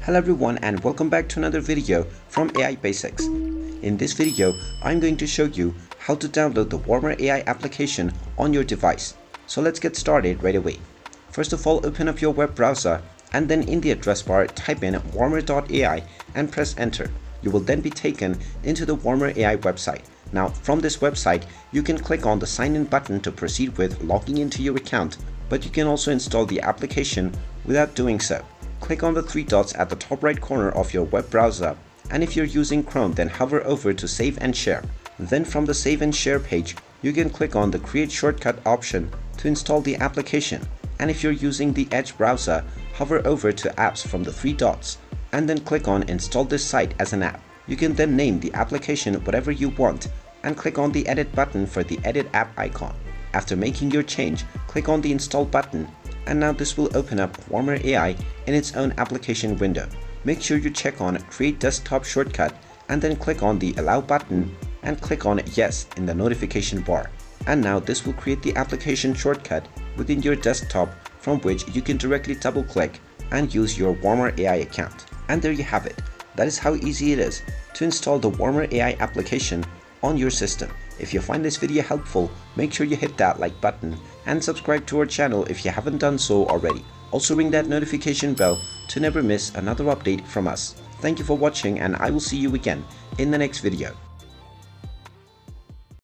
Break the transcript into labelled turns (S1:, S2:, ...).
S1: Hello everyone and welcome back to another video from AI Basics. In this video, I'm going to show you how to download the Warmer AI application on your device. So let's get started right away. First of all, open up your web browser and then in the address bar type in warmer.ai and press enter. You will then be taken into the Warmer AI website. Now from this website, you can click on the sign in button to proceed with logging into your account, but you can also install the application without doing so. Click on the three dots at the top right corner of your web browser, and if you're using Chrome, then hover over to Save and Share. Then from the Save and Share page, you can click on the Create Shortcut option to install the application. And if you're using the Edge browser, hover over to Apps from the three dots, and then click on Install this site as an app. You can then name the application whatever you want, and click on the Edit button for the Edit App icon. After making your change, click on the Install button, and now this will open up Warmer AI in its own application window. Make sure you check on Create Desktop Shortcut and then click on the Allow button and click on Yes in the notification bar. And now this will create the application shortcut within your desktop from which you can directly double click and use your Warmer AI account. And there you have it. That is how easy it is to install the Warmer AI application on your system. If you find this video helpful, make sure you hit that like button and subscribe to our channel if you haven't done so already. Also ring that notification bell to never miss another update from us. Thank you for watching and I will see you again in the next video.